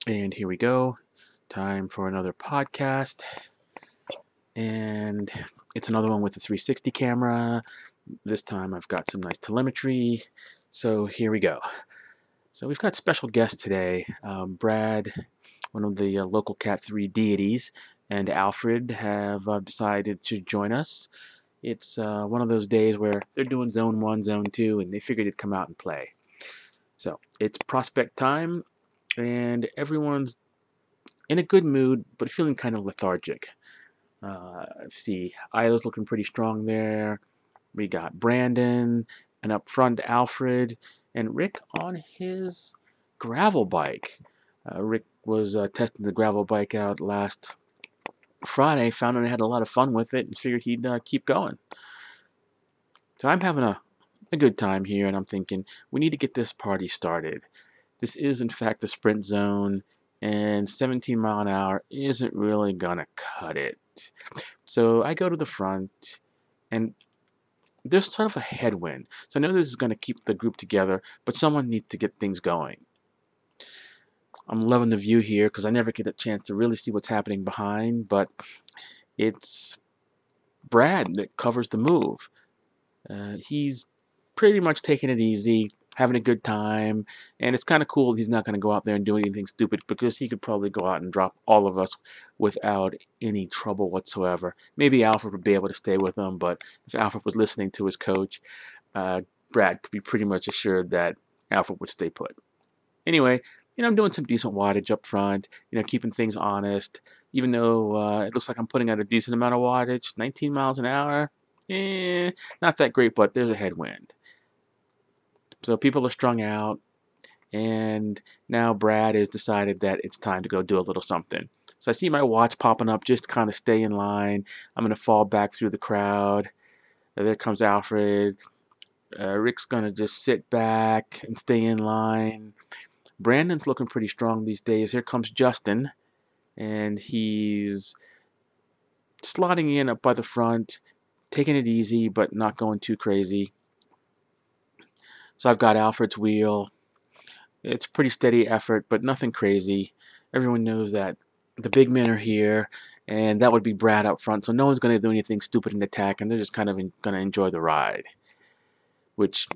And here we go. Time for another podcast. And it's another one with the 360 camera. This time I've got some nice telemetry. So here we go. So we've got special guests today. Brad, one of the local Cat 3 deities, and Alfred have decided to join us. It's one of those days where they're doing Zone 1, Zone 2, and they figured they'd come out and play. So it's prospect time, and everyone's in a good mood, but feeling kind of lethargic. See, Isla's looking pretty strong there. We got Brandon, and up front, Alfred, and Rick on his gravel bike. Rick was testing the gravel bike out last Friday, found out he had a lot of fun with it, and figured he'd keep going. So I'm having a good time here, and I'm thinking we need to get this party started. This is, in fact, the sprint zone, and 17 mile an hour isn't really gonna cut it. So I go to the front, and there's sort of a headwind. So I know this is going to keep the group together, but someone needs to get things going. I'm loving the view here because I never get a chance to really see what's happening behind, but it's Brad that covers the move. He's pretty much taking it easy, having a good time, and it's kind of cool he's not going to go out there and do anything stupid because he could probably go out and drop all of us without any trouble whatsoever. Maybe Alfred would be able to stay with him, but if Alfred was listening to his coach, uh, Brad could be pretty much assured that Alfred would stay put. Anyway, I'm doing some decent wattage up front, keeping things honest, even though it looks like I'm putting out a decent amount of wattage, 19 miles an hour. Not that great, but there's a headwind. So people are strung out, and now Brad has decided that it's time to go do a little something. So I see my watch popping up just to kind of stay in line. I'm going to fall back through the crowd. There comes Alfred. Rick's going to just sit back and stay in line. Brandon's looking pretty strong these days. Here comes Justin, and he's slotting in up by the front, taking it easy, but not going too crazy. So I've got Alfred's wheel. It's pretty steady effort, but nothing crazy. Everyone knows that the big men are here, and that would be Brad up front, so no one's going to do anything stupid in attack, and they're just kind of going to enjoy the ride, which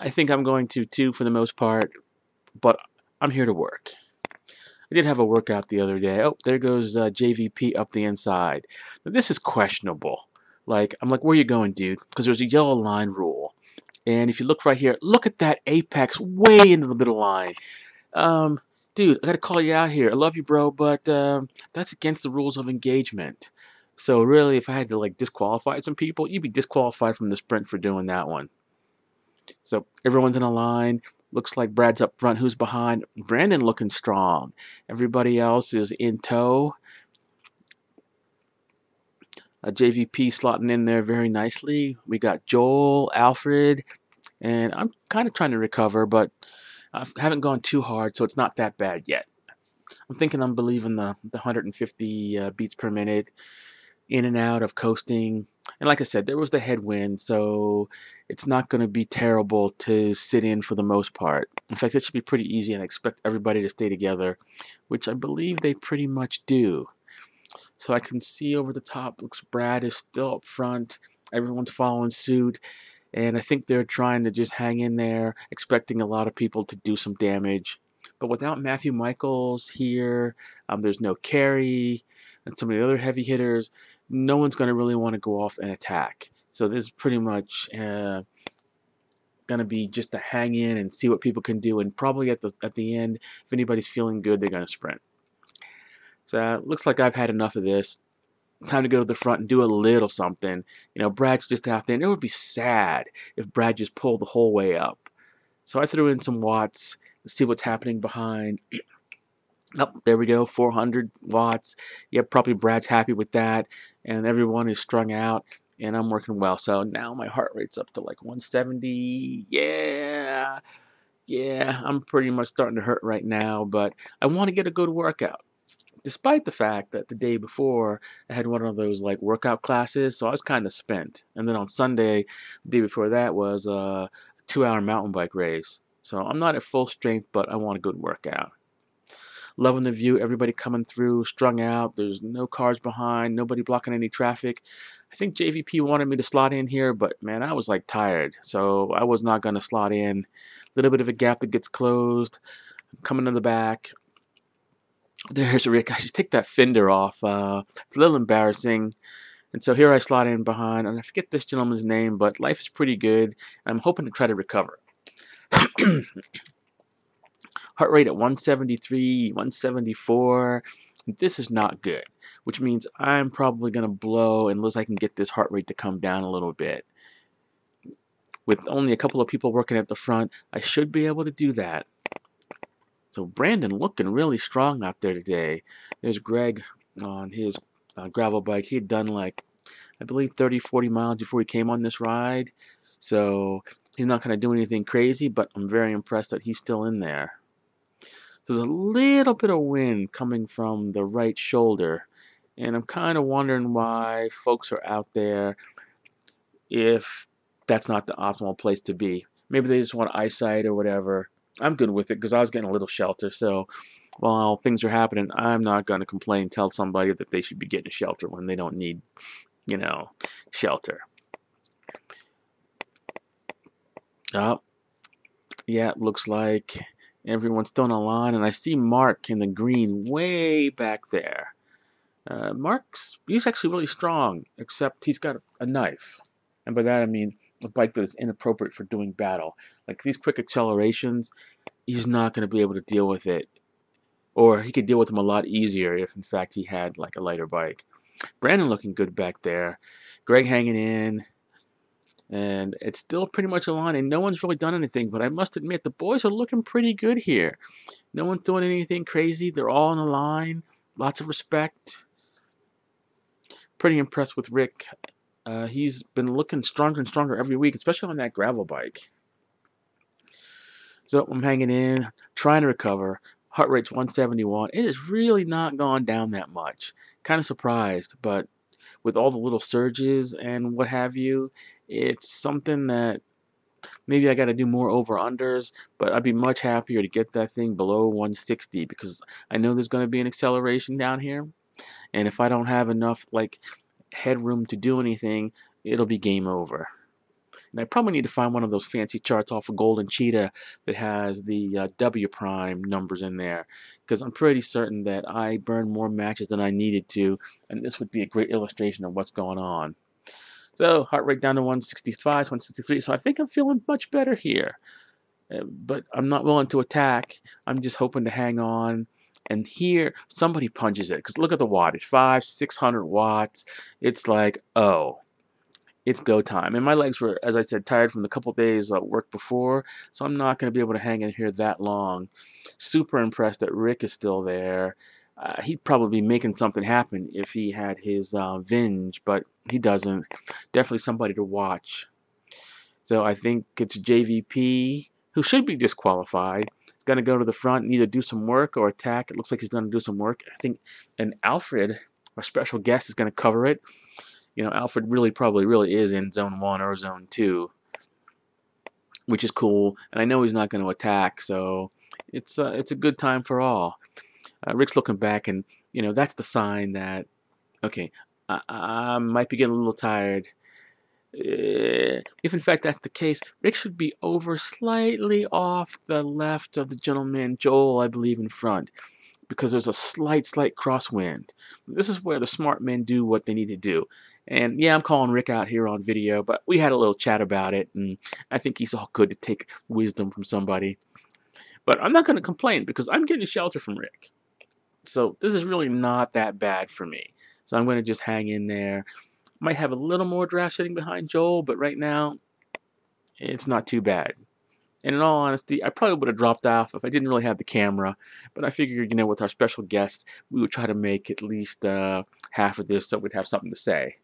I think I'm going to too for the most part, but I'm here to work. I did have a workout the other day. Oh, there goes JVP up the inside. Now, this is questionable. I'm like, where you going, dude? Because there's a yellow line rule. And if you look right here, look at that apex way into the middle line. Um, Dude, I gotta call you out here. I love you, bro, but that's against the rules of engagement. So really, if I had to disqualify some people, you'd be disqualified from the sprint for doing that one. So everyone's in a line. Looks like Brad's up front. Who's behind? Brandon looking strong. Everybody else is in tow. JVP slotting in there very nicely. We got Joel, Alfred, and I'm kind of trying to recover, but I haven't gone too hard, so it's not that bad yet. I'm thinking I'm believing the 150 beats per minute, in and out of coasting. And like I said, there was the headwind, so it's not going to be terrible to sit in for the most part. In fact, it should be pretty easy, and I expect everybody to stay together, which I believe they pretty much do. So I can see over the top, looks Brad is still up front. Everyone's following suit, and I think they're trying to just hang in there, expecting a lot of people to do some damage. But without Matthew Michaels here, there's no carry, and some of the other heavy hitters, no one's going to really want to go off and attack. So this is pretty much going to be just to hang in and see what people can do, and probably at the end, if anybody's feeling good, they're going to sprint. So it looks like I've had enough of this. Time to go to the front and do a little something. Brad's just out there, and it would be sad if Brad just pulled the whole way up. So I threw in some watts to see what's happening behind. Oh, there we go, 400 watts. Yeah, probably Brad's happy with that, and everyone is strung out, and I'm working well. So now my heart rate's up to like 170. Yeah, I'm pretty much starting to hurt right now, but I want to get a good workout. Despite the fact that the day before I had one of those workout classes, so I was kind of spent. And then on Sunday, the day before that was a 2-hour mountain bike race. So I'm not at full strength, but I want a good workout. Loving the view, everybody coming through, strung out. There's no cars behind, nobody blocking any traffic. I think JVP wanted me to slot in here, but man, I was like tired, so I was not going to slot in. A little bit of a gap that gets closed. Coming to the back. There's Rick. I should take that fender off. It's a little embarrassing. And so here I slot in behind, and I forget this gentleman's name, but life is pretty good. I'm hoping to try to recover. Heart rate at 173, 174. This is not good, which means I'm probably going to blow unless I can get this heart rate to come down a little bit. With only a couple of people working at the front, I should be able to do that. So Brandon looking really strong out there today. There's Greg on his gravel bike. He had done like, I believe 30, 40 miles before he came on this ride. So he's not going to do anything crazy, but I'm very impressed that he's still in there. So there's a little bit of wind coming from the right shoulder, and I'm kind of wondering why folks are out there if that's not the optimal place to be. Maybe they just want eyesight or whatever. I'm good with it because I was getting a little shelter, so while things are happening, I'm not going to complain, tell somebody that they should be getting shelter when they don't need, you know, shelter. Oh, yeah, it looks like everyone's still in a line, and I see Mark in the green way back there. He's actually really strong, except he's got a knife. And by that I mean a bike that is inappropriate for doing battle. Like these quick accelerations, he's not going to be able to deal with it. Or he could deal with them a lot easier if, in fact, he had like a lighter bike. Brandon looking good back there. Greg hanging in. And it's still pretty much a line, and no one's really done anything. But I must admit, the boys are looking pretty good here. No one's doing anything crazy. They're all in a line. Lots of respect. Pretty impressed with Rick. He's been looking stronger and stronger every week, especially on that gravel bike. So I'm hanging in, trying to recover. Heart rate's 171. It has really not gone down that much. Kind of surprised, but with all the little surges and what have you, it's something that maybe I got to do more over-unders, but I'd be much happier to get that thing below 160 because I know there's going to be an acceleration down here, and if I don't have enough like headroom to do anything, it'll be game over. And I probably need to find one of those fancy charts off of Golden Cheetah that has the W prime numbers in there, because I'm pretty certain that I burned more matches than I needed to, and this would be a great illustration of what's going on. So heart rate down to 165, 163. So I think I'm feeling much better here. But I'm not willing to attack. I'm just hoping to hang on. And here, somebody punches it. Because look at the wattage, 600 watts. It's like, oh, it's go time. And my legs were, as I said, tired from the couple days work before. So I'm not going to be able to hang in here that long. Super impressed that Rick is still there. He'd probably be making something happen if he had his Vinge, but he doesn't. Definitely somebody to watch. So I think it's JVP, who should be disqualified. He's going to go to the front and either do some work or attack. It looks like he's going to do some work. I think, and Alfred, our special guest, is going to cover it. You know, Alfred probably really is in zone 1 or zone 2, which is cool. And I know he's not going to attack, so it's a good time for all. Rick's looking back, and you know that's the sign that okay, I might be getting a little tired. If in fact that's the case, Rick should be over slightly off the left of the gentleman Joel, I believe, in front, because there's a slight crosswind. This is where the smart men do what they need to do. And yeah, I'm calling Rick out here on video, but we had a little chat about it, and I think he's all good to take wisdom from somebody. But I'm not going to complain because I'm getting shelter from Rick. So this is really not that bad for me. So I'm going to just hang in there. Might have a little more draft sitting behind Joel, but right now, it's not too bad. And in all honesty, I probably would have dropped off if I didn't really have the camera. But I figured, you know, with our special guest, we would try to make at least half of this so we'd have something to say.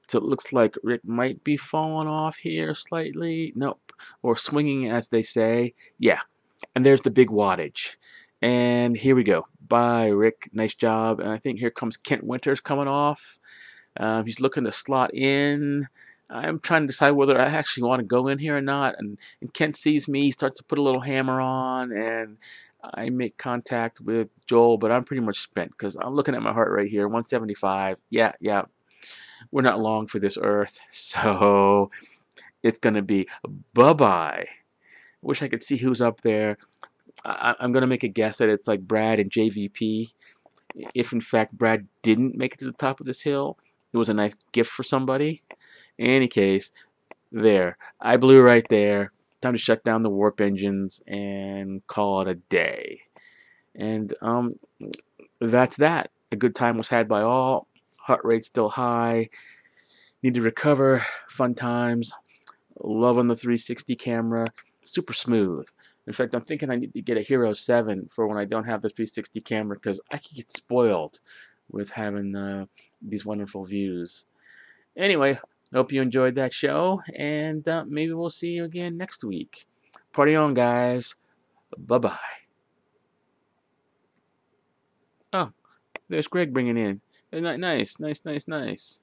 So it looks like Rick might be falling off here slightly. Nope. Or swinging, as they say. Yeah. And there's the big wattage. And here we go. Bye, Rick. Nice job. And I think here comes Kent Winters coming off. He's looking to slot in. I'm trying to decide whether I actually want to go in here or not. And Kent sees me, he starts to put a little hammer on, and I make contact with Joel, but I'm pretty much spent because I'm looking at my heart rate here, 175. Yeah, yeah, we're not long for this earth, so it's gonna be bye-bye. Wish I could see who's up there. I'm gonna make a guess that it's like Brad and JVP. If in fact Brad didn't make it to the top of this hill, it was a nice gift for somebody. In any case, there. I blew right there. Time to shut down the warp engines and call it a day. And that's that. A good time was had by all. Heart rate still high. Need to recover. Fun times. Love on the 360 camera. Super smooth. In fact, I'm thinking I need to get a Hero 7 for when I don't have the 360 camera because I can get spoiled with having these wonderful views. Anyway, hope you enjoyed that show, and maybe we'll see you again next week. Party on, guys. Bye-bye. Oh, there's Greg bringing in. Nice, nice, nice, nice.